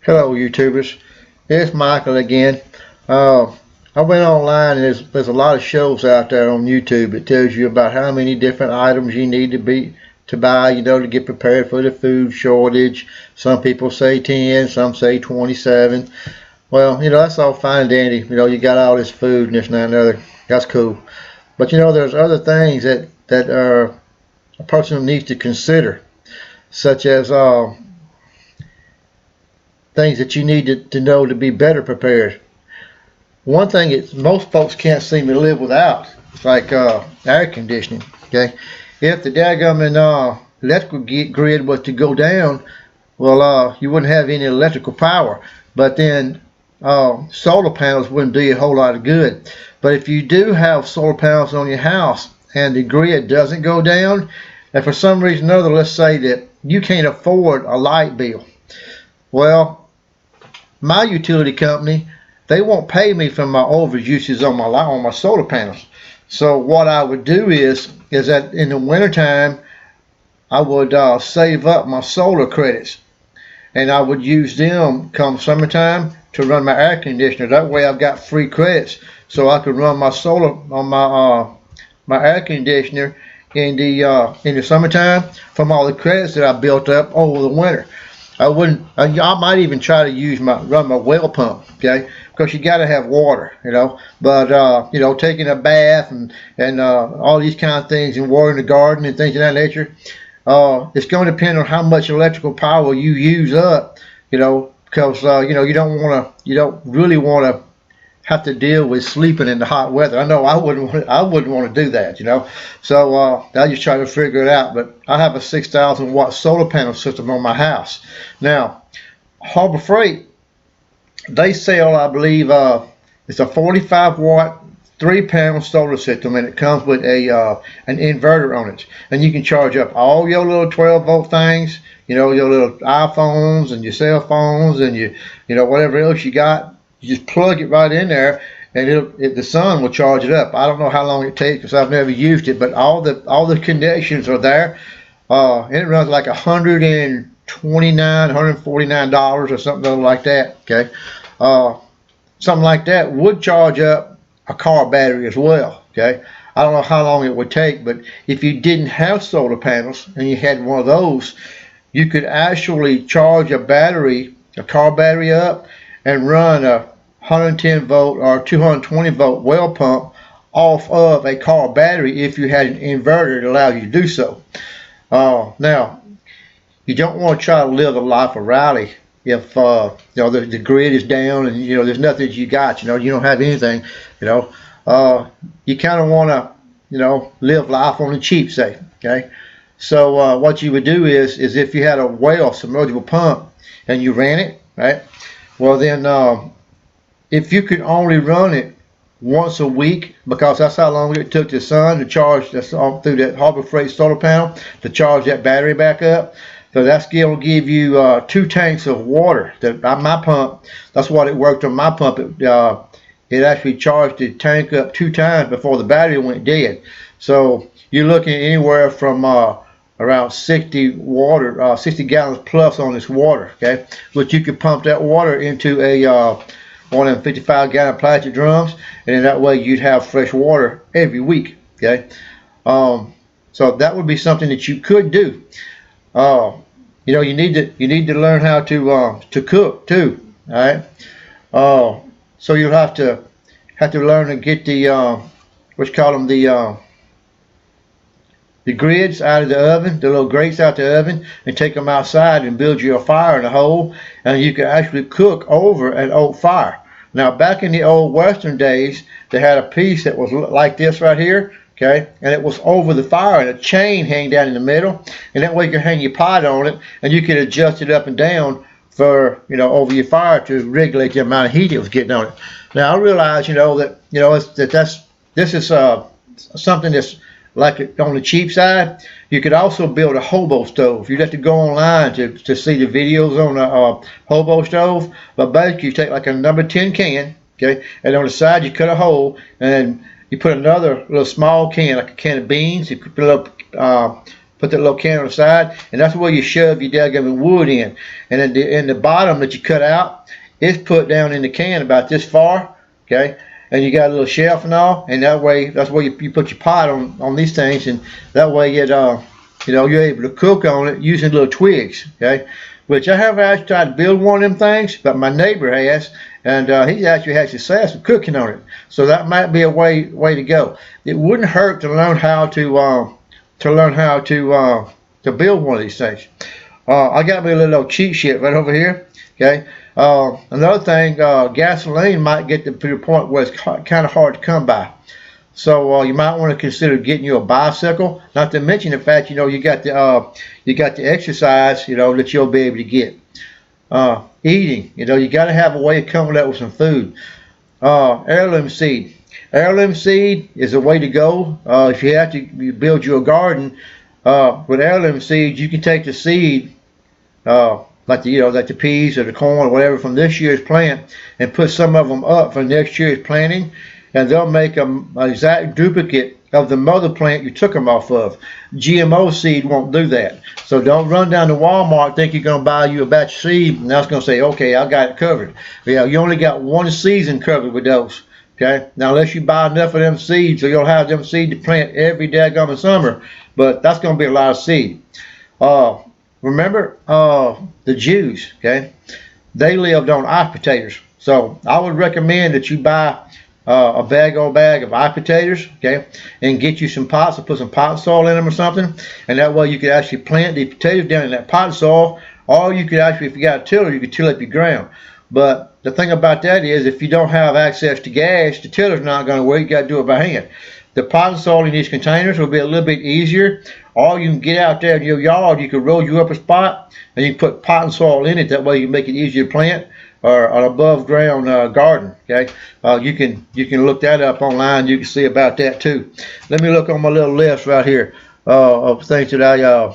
Hello YouTubers, it's Michael again. I went online and there's a lot of shows out there on YouTube that tells you about how many different items you need to buy, to get prepared for the food shortage. Some people say 10, some say 27. Well, that's all fine and dandy. You got all this food and this and that and the other. That's cool. But there's other things that a person needs to consider, such as things that you need to know to be better prepared. One thing is most folks can't seem to live without, like air conditioning. Okay, if the daggum electrical grid was to go down, well, you wouldn't have any electrical power. But then solar panels wouldn't do you a whole lot of good. But if you do have solar panels on your house and the grid doesn't go down, and for some reason or other, let's say that you can't afford a light bill, well, my utility company, they won't pay me for my overuses on my solar panels. So what I would do is that in the wintertime, I would save up my solar credits, and I would use them come summertime to run my air conditioner. That way I've got free credits, so I could run my solar on my air conditioner in the summertime from all the credits that I built up over the winter. I might even try to run my well pump, okay? Because you got to have water, But taking a bath and all these kind of things and watering the garden and things of that nature, it's going to depend on how much electrical power you use up, because you don't really want to have to deal with sleeping in the hot weather. I know I wouldn't want to do that, So I just try to figure it out. But I have a 6,000 watt solar panel system on my house. Now, Harbor Freight, they sell, I believe, it's a 45 watt 3-panel solar system, and it comes with an inverter on it, and you can charge up all your little 12-volt things, your little iPhones and your cell phones and whatever else you got. You just plug it right in there, and the sun will charge it up. I don't know how long it takes because I've never used it, but all the connections are there, and it runs like $129, $149 or something like that. Okay, something like that would charge up a car battery as well. Okay, I don't know how long it would take, but if you didn't have solar panels and you had one of those, you could actually charge a car battery up and run a 110 volt or 220 volt well pump off of a car battery if you had an inverter that allowed you to do so. Now, you don't want to try to live the life of Riley if the grid is down and there's nothing that you got. You don't have anything. You kind of want to live life on the cheap, say. Okay. So what you would do is if you had a submersible pump and you ran it, right? Well then, if you could only run it once a week, because that's how long it took the sun to charge through that Harbor Freight solar panel to charge that battery back up. So that's going to give you 2 tanks of water. My pump, that's what it worked on my pump. It actually charged the tank up 2 times before the battery went dead. So you're looking anywhere from around 60 gallons plus on this water, okay? But you could pump that water into one of them 55-gallon plastic drums, and then that way you'd have fresh water every week, okay? So that would be something that you could do. You need to learn how to cook too, all right? So you'll have to learn to get the the grids out of the oven, the little grates out the oven, and take them outside and build you a fire in a hole, and you can actually cook over an old fire. Now, back in the old Western days, they had a piece that was like this right here, okay, and it was over the fire, and a chain hang down in the middle, and that way you can hang your pot on it, and you can adjust it up and down for over your fire to regulate the amount of heat it was getting on it. Now, I realize this is something that's like on the cheap side. You could also build a hobo stove. You'd have to go online to see the videos on a hobo stove. But basically, you take like a number 10 can, okay, and on the side you cut a hole, and then you put another little small can, like a can of beans. You could put a little put that little can on the side, and that's where you shove your dadgummit wood in. And then in the bottom that you cut out, it's put down in the can about this far, okay? And you got a little shelf and all, and that way, that's where you put your pot on these things, and that way it, you know, you're able to cook on it using little twigs, okay? Which I haven't actually tried to build one of them things, but my neighbor has, and he actually had success with cooking on it. So that might be a way to go. It wouldn't hurt to learn how to build one of these things. I got me a little cheat sheet right over here, okay? Another thing, gasoline might get to the point where it's kind of hard to come by. So you might want to consider getting you a bicycle. Not to mention the fact, you know, you got the exercise, you know, that you'll be able to get. Eating, you know, you got to have a way of coming up with some food. Heirloom seed. Heirloom seed is a way to go. If you have to build you a garden with heirloom seeds, you can take the seed, like the peas or the corn or whatever from this year's plant, and put some of them up for next year's planting. And they'll make an exact duplicate of the mother plant you took them off of. GMO seed won't do that. So don't run down to Walmart think you're going to buy you a batch of seed and that's going to say, okay, I got it covered. Yeah, you only got one season covered with those. Okay, now unless you buy enough of them seeds, so you'll have them seed to plant every daggone summer, but that's going to be a lot of seed. Remember the Jews, okay, they lived on eye potatoes. So I would recommend that you buy a bag of eye potatoes, okay, and get you some pots and put some pot soil in them or something, and that way you could actually plant the potatoes down in that pot soil, or you could actually, if you got a tiller, you could till up your ground. But the thing about that is, if you don't have access to gas, the tiller's not going to work. You got to do it by hand. The pot and soil in these containers will be a little bit easier, or you can get out there in your yard, you can roll you up a spot and you can put pot and soil in it. That way you can make it easier to plant, or an above ground garden. Okay, you can look that up online. You can see about that too. Let me look on my little list right here of things that I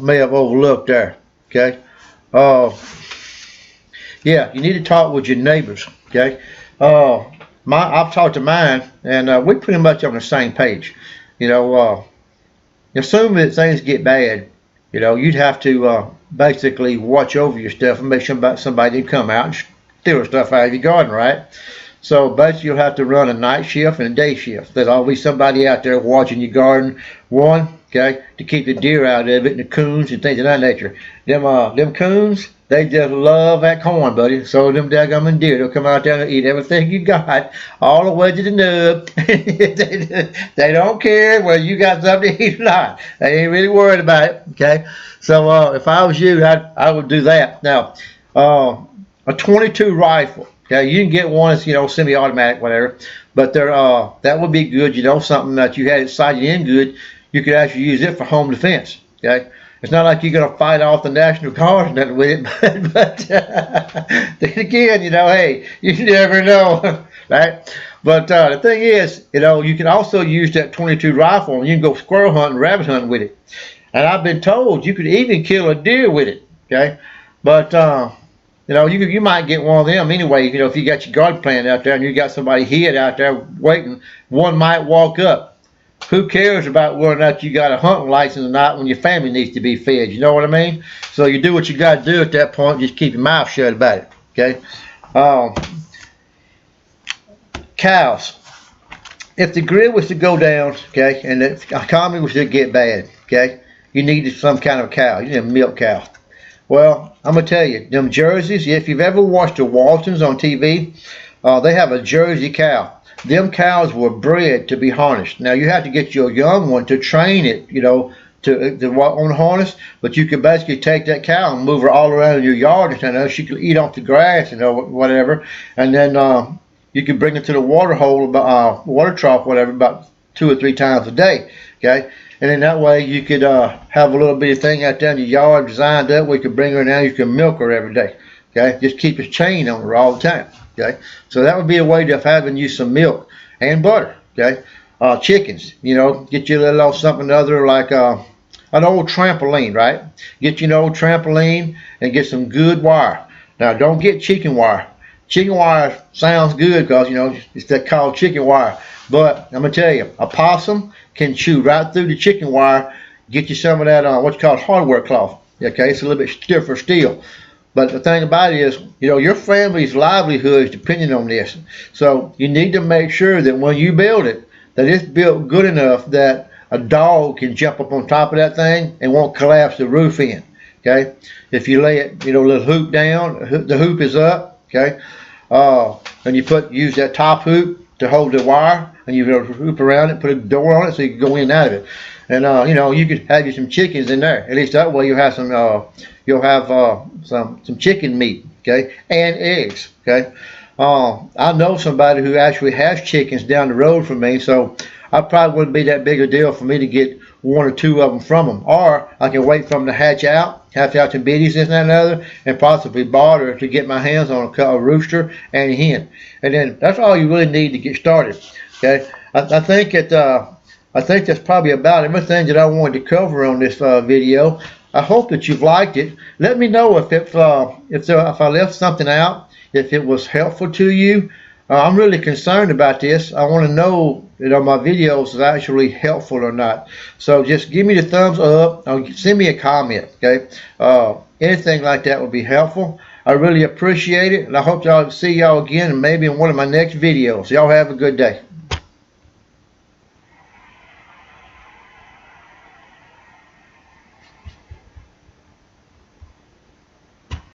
may have overlooked there. Okay, yeah, you need to talk with your neighbors. Okay, I've talked to mine, and we're pretty much on the same page. You know, assuming that things get bad, you know, you'd have to basically watch over your stuff and make sure somebody didn't come out and steal stuff out of your garden, right? So basically you'll have to run a night shift and a day shift. There's always somebody out there watching your garden. One, okay, to keep the deer out of it and the coons and things of that nature. Them coons, they just love that corn, buddy. So them daggum deer, they'll come out there and eat everything you got, all the way to the nub. They don't care whether you got something to eat or not. They ain't really worried about it, okay? So if I was you, I would do that. Now, a 22 rifle, okay, you can get one that's, you know, semi-automatic, whatever, but that would be good, you know, something that you had it sighted in good. You could actually use it for home defense, okay? It's not like you're going to fight off the National Guard or nothing with it, but then again, you know, hey, you never know, right? But the thing is, you know, you can also use that 22 rifle and you can go squirrel hunting, rabbit hunting with it. And I've been told you could even kill a deer with it, okay? But, you know, you might get one of them anyway, you know, if you got your garden plant out there and you got somebody hid out there waiting, one might walk up. Who cares about whether or not you got a hunting license or not when your family needs to be fed? You know what I mean? So you do what you got to do at that point. Just keep your mouth shut about it. Okay. Cows. If the grid was to go down, okay, and the economy was to get bad, okay, you needed some kind of cow. You need a milk cow. Well, I'm gonna tell you, them Jerseys. If you've ever watched the Waltons on TV, they have a Jersey cow. Them cows were bred to be harnessed. Now you have to get your young one to train it, you know, to walk on the harness. But you can basically take that cow and move her all around in your yard, and you know, she can eat off the grass, you know, whatever. And then you can bring it to the water hole, water trough, whatever, about 2 or 3 times a day. Okay, and then that way you could have a little bitty thing out there in your yard designed up where you can bring her down. You can milk her every day. Okay, just keep a chain on her all the time. Okay, so that would be a way of having you some milk and butter. Okay, chickens, you know, get you a little something other like an old trampoline, right? Get you an old trampoline and get some good wire. Now, don't get chicken wire. Chicken wire sounds good because, you know, it's that called chicken wire. But I'm gonna tell you, a possum can chew right through the chicken wire. get you some of that what's called hardware cloth. Okay, it's a little bit stiffer steel. But the thing about it is, your family's livelihood is depending on this. So you need to make sure that when you build it, that it's built good enough that a dog can jump up on top of that thing and won't collapse the roof in. Okay, if you lay it, little hoop down, the hoop is up. Okay, and you use that top hoop to hold the wire, and you hoop around it, put a door on it so you can go in and out of it. And you could have some chickens in there. At least that way you'll have some some chicken meat, okay, and eggs, okay. I know somebody who actually has chickens down the road from me, so I probably wouldn't be that big a deal for me to get one or two of them from them, or I can wait for them to hatch out some biddies, this and that and other, and possibly barter to get my hands on a rooster and a hen, and then that's all you really need to get started, okay. I think that's probably about everything that I wanted to cover on this video. I hope that you've liked it. Let me know if I left something out, if it was helpful to you. I'm really concerned about this. I want to know that my videos is actually helpful or not. So just give me the thumbs up, or send me a comment, okay? Anything like that would be helpful. I really appreciate it, and I hope y'all see y'all again, and maybe in one of my next videos. Y'all have a good day.